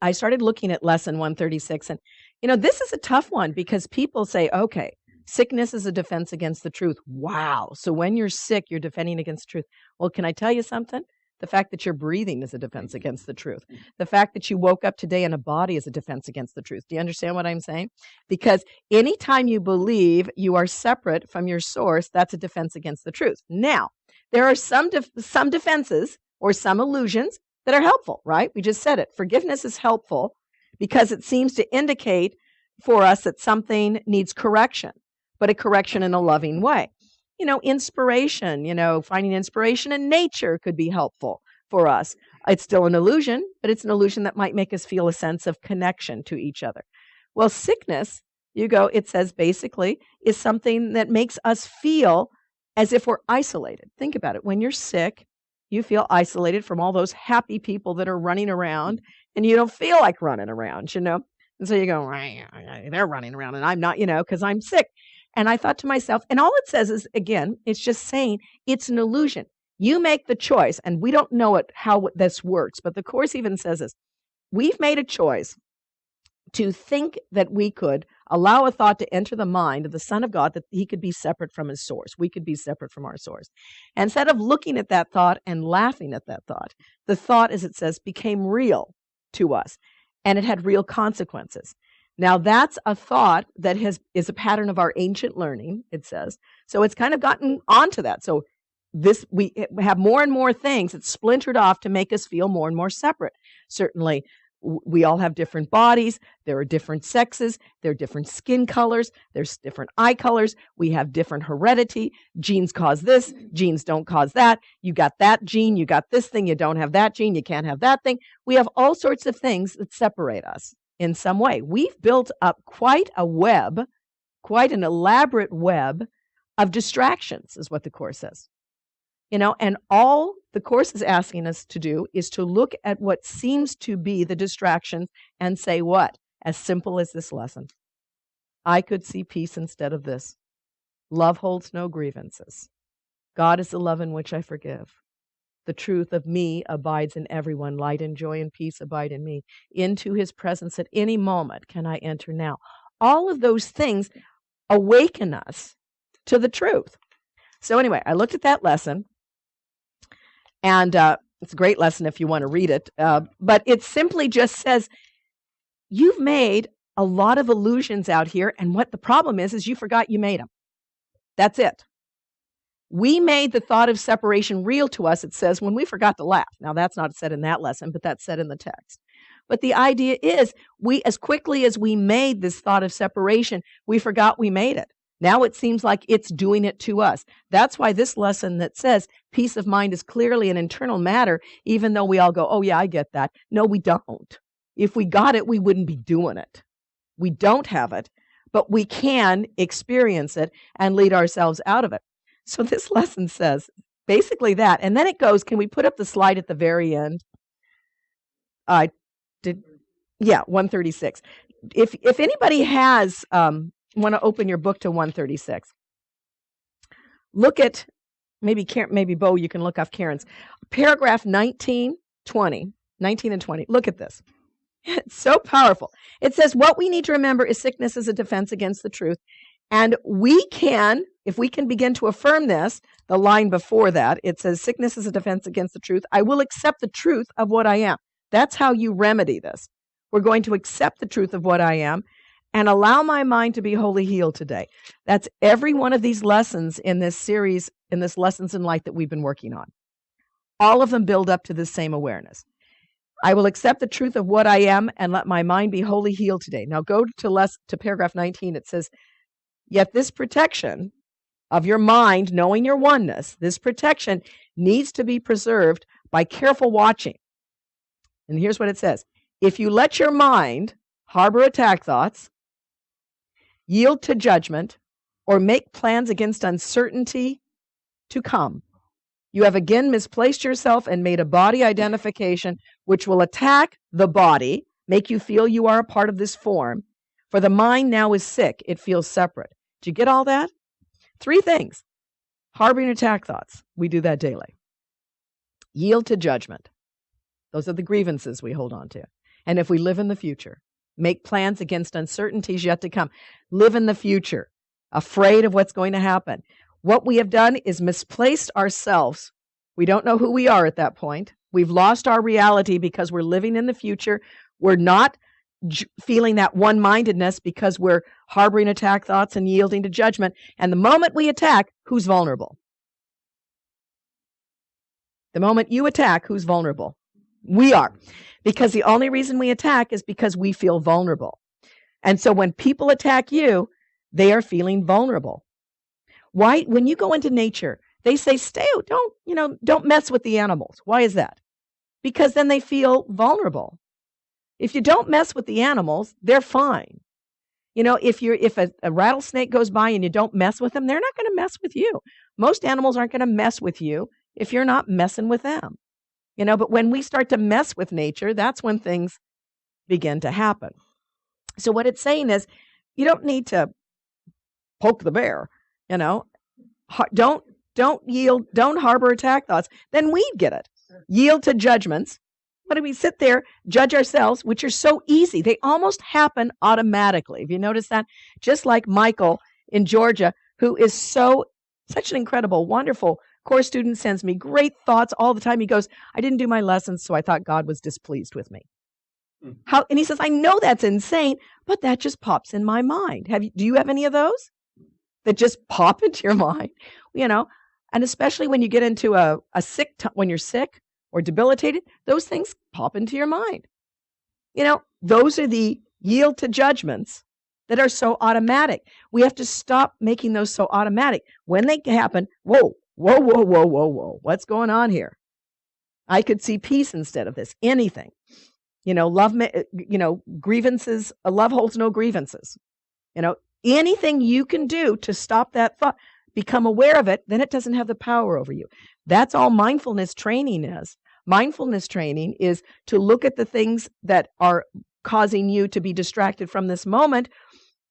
I started looking at lesson 136, and this is a tough one because people say, okay, sickness is a defense against the truth. Wow. So when you're sick, you're defending against the truth. Well, can I tell you something? The fact that you're breathing is a defense against the truth. The fact that you woke up today in a body is a defense against the truth. Do you understand what I'm saying? Because anytime you believe you are separate from your source, that's a defense against the truth. Now, there are some defenses or some illusions that are helpful, right? We just said it. Forgiveness is helpful because it seems to indicate for us that something needs correction, but a correction in a loving way. Inspiration, finding inspiration in nature could be helpful for us. It's still an illusion, but it's an illusion that might make us feel a sense of connection to each other. Well, sickness, it says basically, is something that makes us feel as if we're isolated. Think about it. When you're sick, you feel isolated from all those happy people that are running around, and you don't feel like running around, And so you go, they're running around and I'm not, because I'm sick. And I thought to myself, and all it says is, again, it's just saying it's an illusion. You make the choice, and we don't know how this works, but the Course even says this. We've made a choice to think that we could allow a thought to enter the mind of the Son of God, that he could be separate from his source. We could be separate from our source. And instead of looking at that thought and laughing at that thought, the thought, as it says, became real to us, and it had real consequences. Now, that's a thought that is a pattern of our ancient learning, it says. So it's kind of gotten onto that. So we have more and more things that splintered off to make us feel more and more separate. Certainly, we all have different bodies. There are different sexes. There are different skin colors. There's different eye colors. We have different heredity. Genes cause this. Genes don't cause that. You got that gene. You got this thing. You don't have that gene. You can't have that thing. We have all sorts of things that separate us in some way. We've built up quite an elaborate web of distractions, is what the Course says. And all the Course is asking us to do is to look at what seems to be the distractions and say what? As simple as this lesson. I could see peace instead of this. Love holds no grievances. God is the love in which I forgive. The truth of me abides in everyone. Light and joy and peace abide in me. Into his presence at any moment can I enter now. All of those things awaken us to the truth. So anyway, I looked at that lesson, and it's a great lesson if you want to read it, but it simply just says, you've made a lot of illusions out here, and what the problem is you forgot you made them. That's it. We made the thought of separation real to us, it says, when we forgot to laugh. Now, that's not said in that lesson, but that's said in the text. But the idea is, as quickly as we made this thought of separation, we forgot we made it. Now it seems like it's doing it to us. That's why this lesson that says peace of mind is clearly an internal matter, even though we all go, oh yeah, I get that. No, we don't. If we got it, we wouldn't be doing it. We don't have it, but we can experience it and lead ourselves out of it. So this lesson says basically that. And then it goes, can we put up the slide at the very end? 136. If anybody has, want to open your book to 136, look at, maybe Bo, you can look off Karen's, paragraph 19 and 20. Look at this. It's so powerful. It says, what we need to remember is sickness is a defense against the truth. And we can, if we can begin to affirm this, the line before that, it says, sickness is a defense against the truth. I will accept the truth of what I am. That's how you remedy this. We're going to accept the truth of what I am and allow my mind to be wholly healed today. That's every one of these lessons in this series, in this Lessons in Light that we've been working on. All of them build up to the same awareness. I will accept the truth of what I am and let my mind be wholly healed today. Now go to paragraph 19. It says, yet this protection of your mind, knowing your oneness, this protection needs to be preserved by careful watching. And here's what it says. If you let your mind harbor attack thoughts, yield to judgment, or make plans against uncertainty to come, you have again misplaced yourself and made a body identification which will attack the body, make you feel you are a part of this form. For the mind now is sick. It feels separate. Did you get all that? 3 things. Harboring attack thoughts. We do that daily. Yield to judgment. Those are the grievances we hold on to. And if we live in the future, make plans against uncertainties yet to come, live in the future, afraid of what's going to happen, what we have done is misplaced ourselves. We don't know who we are at that point. We've lost our reality because we're living in the future. We're not feeling that one-mindedness because we're harboring attack thoughts and yielding to judgment. And the moment we attack, who's vulnerable? The moment you attack, who's vulnerable? We are. Because the only reason we attack is because we feel vulnerable. And so when people attack you, they are feeling vulnerable. Why? When you go into nature, they say, don't mess with the animals. Why is that? Because then they feel vulnerable. If you don't mess with the animals, they're fine. If a rattlesnake goes by and you don't mess with them, they're not going to mess with you. Most animals aren't going to mess with you if you're not messing with them. But when we start to mess with nature, that's when things begin to happen. So what it's saying is, you don't need to poke the bear, Don't yield, don't harbor attack thoughts. Then we get it. Yield to judgments. But if we sit there, judge ourselves, which are so easy, they almost happen automatically. Have you noticed that? Just like Michael in Georgia, who is such an incredible, wonderful course student, sends me great thoughts all the time. He goes, I didn't do my lessons, so I thought God was displeased with me. And he says, I know that's insane, but that just pops in my mind. Do you have any of those that just pop into your mind? And especially when you get into when you're sick or debilitated, those things pop into your mind. Those are the yield to judgments that are so automatic. We have to stop making those so automatic. When they happen, whoa, what's going on here? I could see peace instead of this. Anything. Grievances, a love holds no grievances. Anything you can do to stop that thought, become aware of it, then it doesn't have the power over you. That's all mindfulness training is. Mindfulness training is to look at the things that are causing you to be distracted from this moment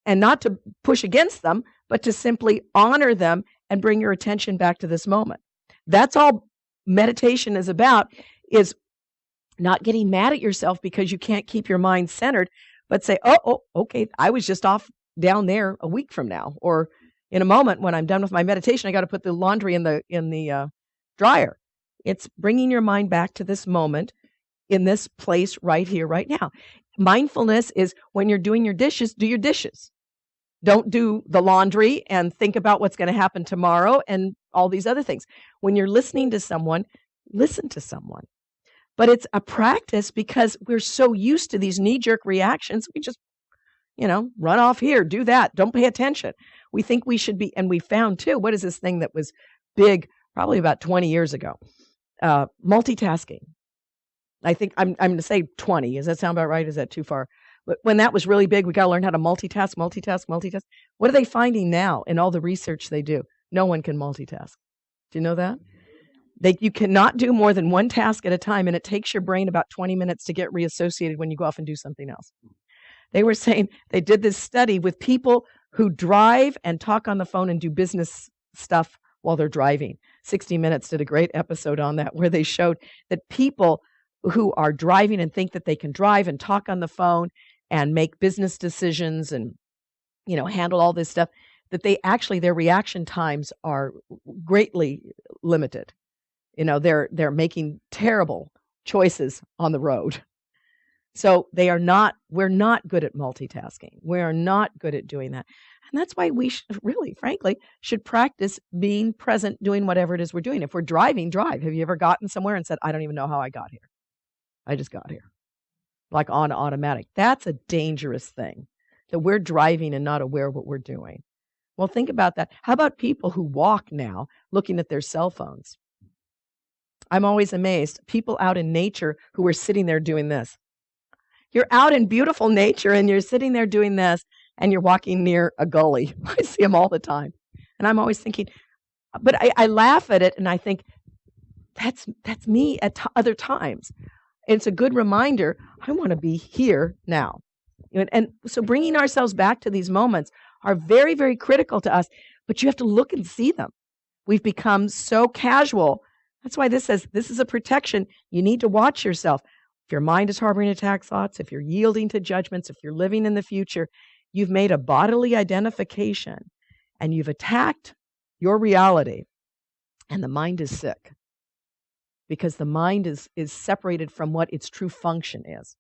and not to push against them, but to simply honor them and bring your attention back to this moment. That's all meditation is about, is not getting mad at yourself because you can't keep your mind centered, but say, okay, I was just off down there a week from now, or in a moment when I'm done with my meditation, I got to put the laundry in the dryer. It's bringing your mind back to this moment in this place right here, right now. Mindfulness is when you're doing your dishes, do your dishes. Don't do the laundry and think about what's going to happen tomorrow and all these other things. When you're listening to someone, listen to someone. But it's a practice because we're so used to these knee-jerk reactions. We just, run off here, do that. Don't pay attention. We think we should be, and we found too, what is this thing that was big probably about 20 years ago? Multitasking. I think I'm going to say 20. Does that sound about right? Is that too far? But when that was really big, we got to learn how to multitask. What are they finding now in all the research they do? No one can multitask. Do you know that? You cannot do more than one task at a time, and it takes your brain about 20 minutes to get reassociated when you go off and do something else. They were saying they did this study with people who drive and talk on the phone and do business stuff while they're driving. 60 Minutes did a great episode on that where they showed that people who are driving and think that they can drive and talk on the phone and make business decisions and, handle all this stuff, that their reaction times are greatly limited. They're making terrible choices on the road. So we're not good at multitasking. We are not good at doing that. And that's why we should practice being present, doing whatever it is we're doing. If we're driving, drive. Have you ever gotten somewhere and said, I don't even know how I got here? I just got here. Like on automatic. That's a dangerous thing, that we're driving and not aware of what we're doing. Well, think about that. How about people who walk now looking at their cell phones? I'm always amazed. People out in nature who are sitting there doing this. You're out in beautiful nature and you're sitting there doing this and you're walking near a gully. I see them all the time. And I'm always thinking, but I laugh at it and I think, that's me at other times. It's a good reminder, I want to be here now. And so bringing ourselves back to these moments are very, very critical to us, but you have to look and see them. We've become so casual. That's why this says this is a protection. You need to watch yourself. If your mind is harboring attack thoughts, if you're yielding to judgments, if you're living in the future, you've made a bodily identification and you've attacked your reality, and the mind is sick because the mind is separated from what its true function is.